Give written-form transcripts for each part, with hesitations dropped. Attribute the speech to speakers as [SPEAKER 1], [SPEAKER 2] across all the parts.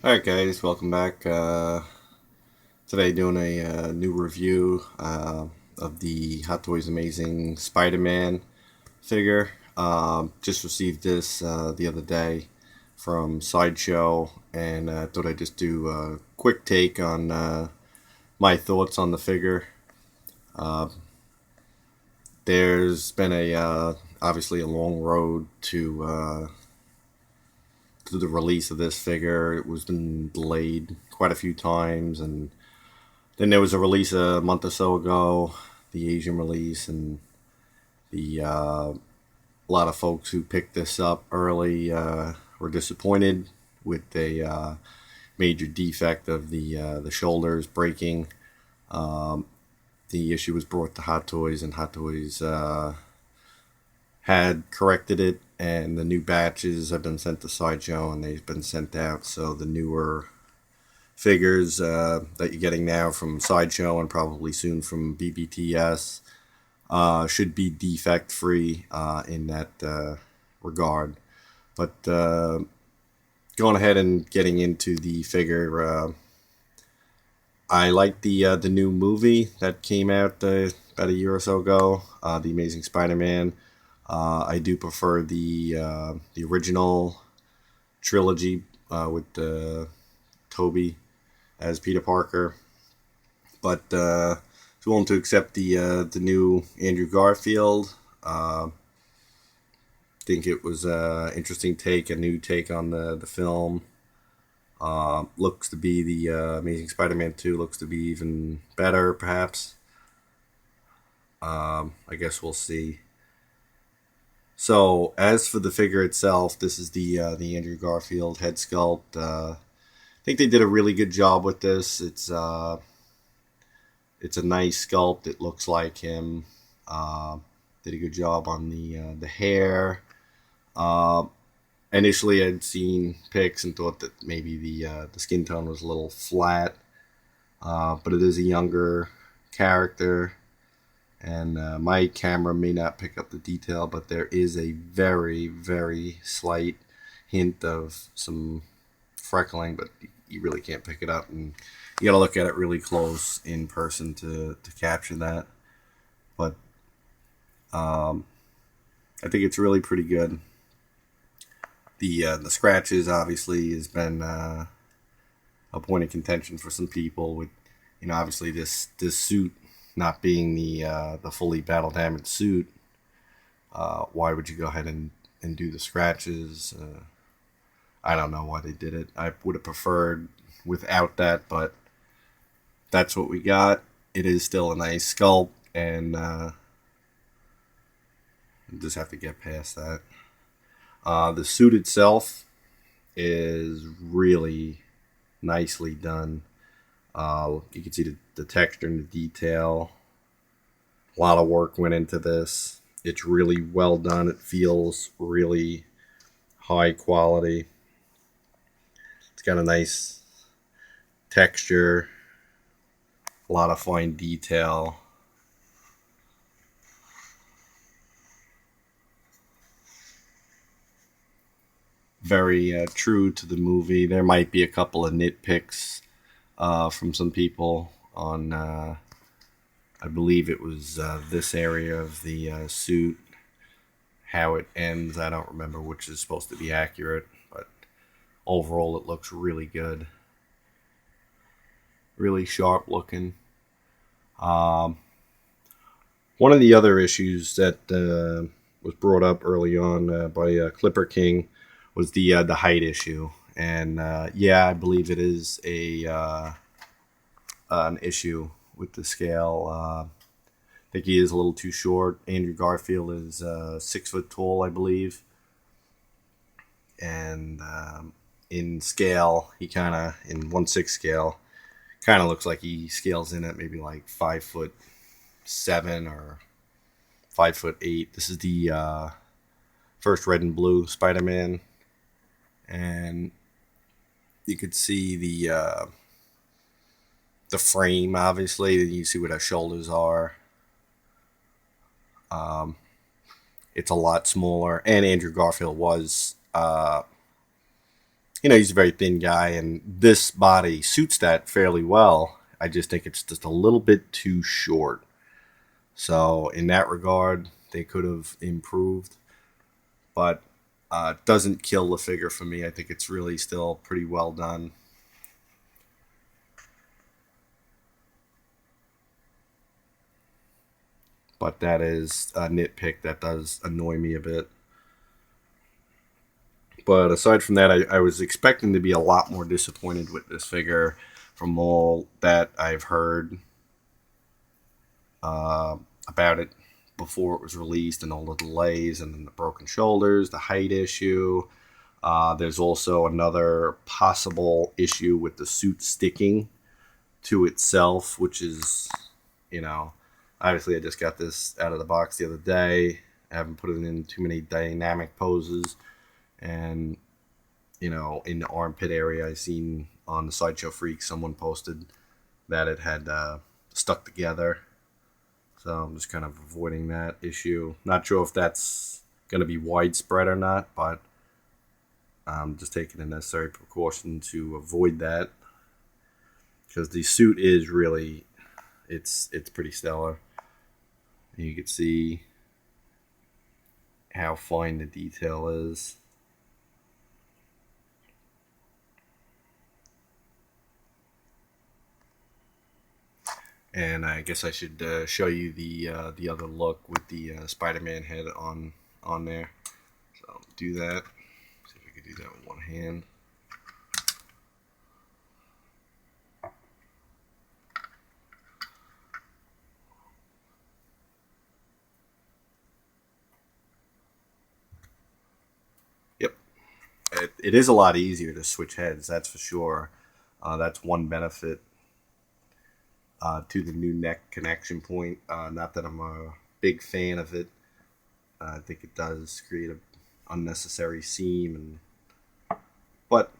[SPEAKER 1] Alright guys, welcome back. Today doing a new review of the Hot Toys Amazing Spider-Man figure. Just received this the other day from Sideshow, and thought I'd just do a quick take on my thoughts on the figure. Uh, there's been obviously a long road to the release of this figure. It was been delayed quite a few times, and then there was a release a month or so ago, the Asian release, and the a lot of folks who picked this up early were disappointed with a major defect of the shoulders breaking. Um, the issue was brought to Hot Toys, and Hot Toys had corrected it, and the new batches have been sent to Sideshow, and they've been sent out. So the newer figures that you're getting now from Sideshow and probably soon from BBTS should be defect free in that regard. But going ahead and getting into the figure, I like the new movie that came out about a year or so ago, The Amazing Spider-Man. I do prefer the original trilogy with Toby as Peter Parker, but was willing to accept the new Andrew Garfield. Think it was an interesting take, a new take on the film. Looks to be the Amazing Spider-Man 2 looks to be even better, perhaps. I guess we'll see. So, as for the figure itself, this is the Andrew Garfield head sculpt. I think they did a really good job with this. It's a nice sculpt. It looks like him. Did a good job on the hair. Uh, Initially, I'd seen pics and thought that maybe the skin tone was a little flat, but it is a younger character, and my camera may not pick up the detail, but there is a very, very slight hint of some freckling, but you really can't pick it up, and you gotta look at it really close in person to capture that. But um, I think it's really pretty good. The scratches obviously has been a point of contention for some people with, obviously this suit not being the fully battle damaged suit. Why would you go ahead and do the scratches? I don't know why they did it. I would have preferred without that, but that's what we got. It is still a nice sculpt, and just have to get past that. The suit itself is really nicely done. You can see the texture and the detail. A lot of work went into this. It's really well done. It feels really high quality. It's got a nice texture, a lot of fine detail. Very true to the movie. There might be a couple of nitpicks from some people on, I believe it was this area of the suit, how it ends. I don't remember which is supposed to be accurate, but overall it looks really good. Really sharp looking. Um, One of the other issues that was brought up early on by Clipper King was the height issue, and yeah, I believe it is a an issue with the scale. I think he is a little too short. Andrew Garfield is 6 foot tall, I believe, and in scale, he kind of in 1/6 scale, kind of looks like he scales in at maybe like 5'7" or 5'8". This is the first red and blue Spider-Man, and you could see the frame. Obviously, you see what our shoulders are. Um, it's a lot smaller, and Andrew Garfield was he's a very thin guy, and this body suits that fairly well. I just think it's just a little bit too short. So in that regard, they could have improved, but it doesn't kill the figure for me. I think it's really still pretty well done. But that is a nitpick that does annoy me a bit. But aside from that, I was expecting to be a lot more disappointed with this figure from all that I've heard uh, about it before it was released, and all the delays, and then the broken shoulders, the height issue. There's also another possible issue with the suit sticking to itself, which is, you know, obviously I just got this out of the box the other day. I haven't put it in too many dynamic poses. And, in the armpit area, I seen on the Sideshow Freak, someone posted that it had stuck together. So I'm just kind of avoiding that issue. Not sure if that's going to be widespread or not, but I'm just taking the necessary precaution to avoid that. Because the suit is really, it's pretty stellar. You can see how fine the detail is. And I guess I should show you the other look with the Spider-Man head on there. So do that. See if we can do that with one hand. Yep, it is a lot easier to switch heads. That's for sure. That's one benefit to the new neck connection point. Not that I'm a big fan of it. I think it does create an unnecessary seam, but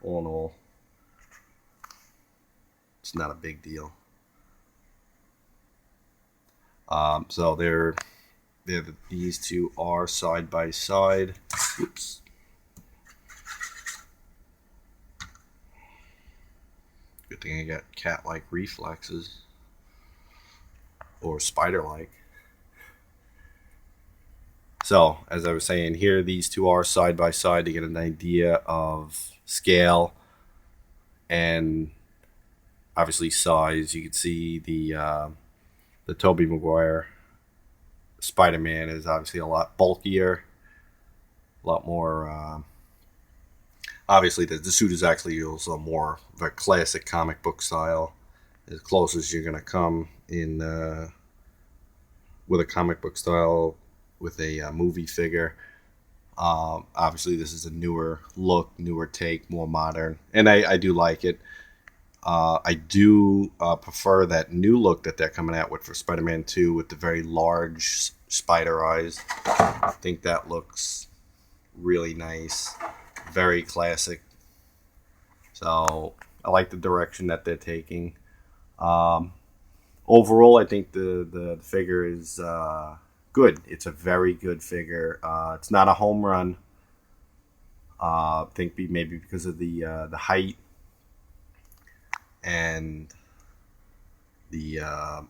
[SPEAKER 1] all in all, it's not a big deal. So these two are side by side. Oops. Good thing I got cat-like reflexes, or spider-like. So, as I was saying, here these two are side by side to get an idea of scale and obviously size. You can see the Tobey Maguire Spider-Man is obviously a lot bulkier, a lot more. Obviously, the suit is actually also more of a classic comic book style, as close as you're gonna come in with a comic book style with a movie figure. Obviously, this is a newer look, newer take, more modern, and I do like it. I do prefer that new look that they're coming out with for Spider-Man 2 with the very large spider eyes. I think that looks really nice, very classic. So I like the direction that they're taking. Um, Overall, I think the figure is good. It's a very good figure. It's not a home run. I think maybe because of the height and the uh,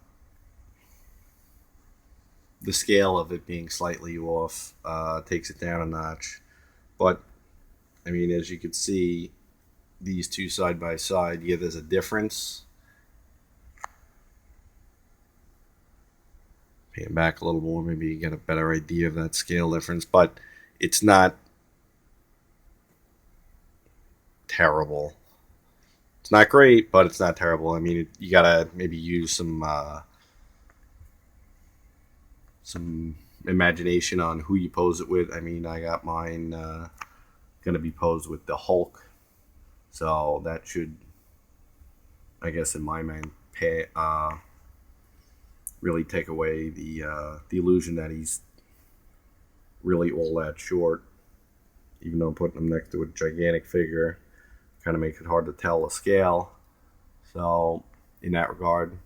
[SPEAKER 1] the scale of it being slightly off takes it down a notch. But I mean, as you can see, these two side by side, yeah, there's a difference. Pay it back a little more, maybe you get a better idea of that scale difference. But it's not terrible. It's not great, but it's not terrible. I mean, you gotta maybe use some imagination on who you pose it with. I mean, I got mine gonna be posed with the Hulk, so that should, I guess, in my mind, really take away the illusion that he's really all that short. Even though I'm putting him next to a gigantic figure, kind of makes it hard to tell the scale. So, in that regard,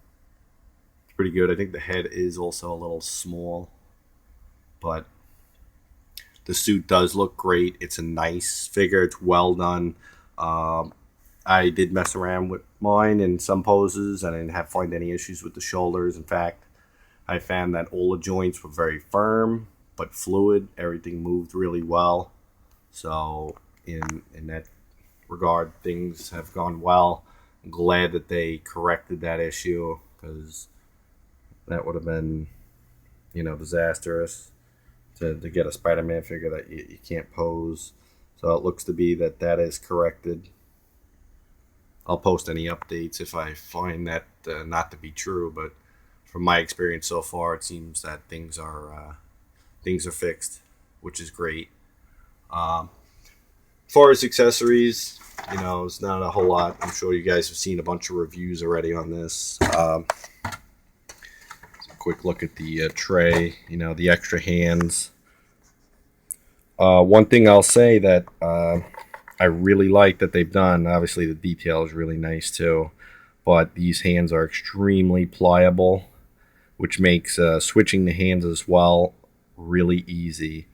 [SPEAKER 1] it's pretty good. I think the head is also a little small, but The suit does look great. It's a nice figure. It's well done. Um, I did mess around with mine in some poses, and I didn't find any issues with the shoulders. In fact, I found that all the joints were very firm but fluid. Everything moved really well. So in that regard, things have gone well. I'm glad that they corrected that issue, because that would have been, disastrous to get a Spider-Man figure that you can't pose. So it looks to be that that is corrected. I'll post any updates if I find that not to be true, but from my experience so far, it seems that things are fixed, which is great. As far as accessories, it's not a whole lot. I'm sure you guys have seen a bunch of reviews already on this. Quick look at the tray, the extra hands. One thing I'll say that I really like that they've done, obviously the detail is really nice too, but these hands are extremely pliable, which makes switching the hands as well really easy.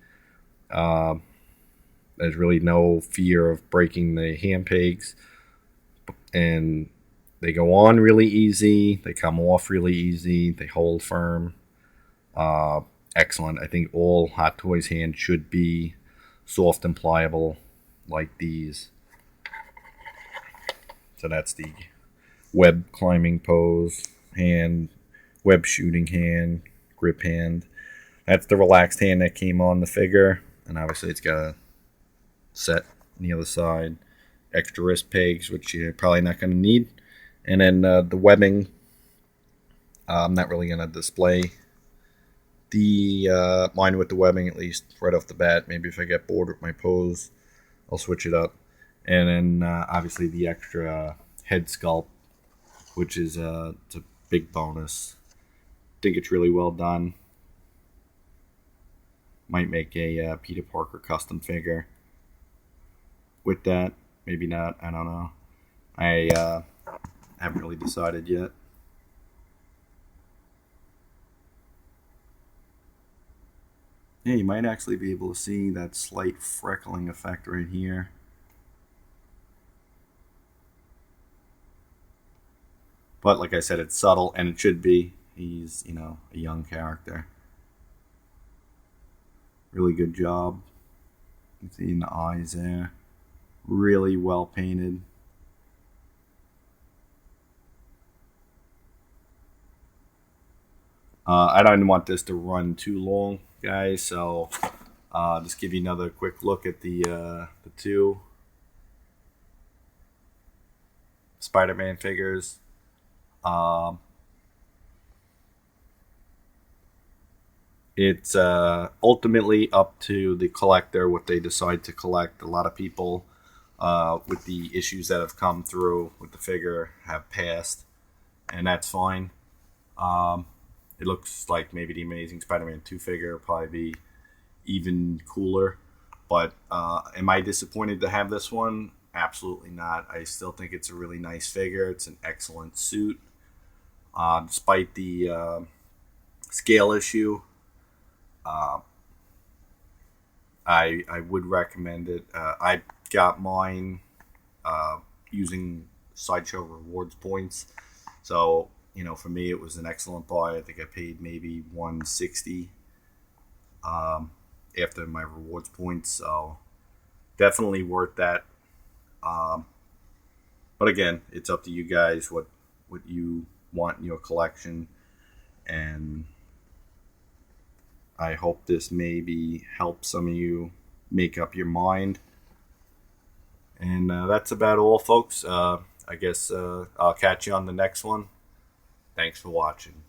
[SPEAKER 1] There's really no fear of breaking the hand pegs, and they go on really easy. They come off really easy. They hold firm. Excellent. I think all Hot Toys hands should be soft and pliable like these. So that's the web climbing pose hand, web shooting hand, grip hand. That's the relaxed hand that came on the figure, and obviously it's got a set on the other side. Extra wrist pegs, which you're probably not going to need. And then the webbing, I'm not really going to display the mine with the webbing, at least right off the bat. Maybe if I get bored with my pose, I'll switch it up. And then obviously the extra head sculpt, which is it's a big bonus. I think it's really well done. Might make a Peter Parker custom figure with that. Maybe not. I don't know. I haven't really decided yet. Yeah, you might actually be able to see that slight freckling effect right here. But like I said, it's subtle, and it should be. He's, a young character. Really good job. You can see in the eyes there. Really well painted. I don't want this to run too long, guys, so just give you another quick look at the two Spider-Man figures. It's ultimately up to the collector what they decide to collect. A lot of people, with the issues that have come through with the figure, have passed, and that's fine. It looks like maybe the Amazing Spider-Man 2 figure will probably be even cooler. But am I disappointed to have this one? Absolutely not. I still think it's a really nice figure. It's an excellent suit. Despite the scale issue, I would recommend it. I got mine using Sideshow rewards points. So, for me, it was an excellent buy. I think I paid maybe $160 after my rewards points. So, definitely worth that. But again, it's up to you guys what you want in your collection. And I hope this maybe helps some of you make up your mind. And that's about all, folks. I guess I'll catch you on the next one. Thanks for watching.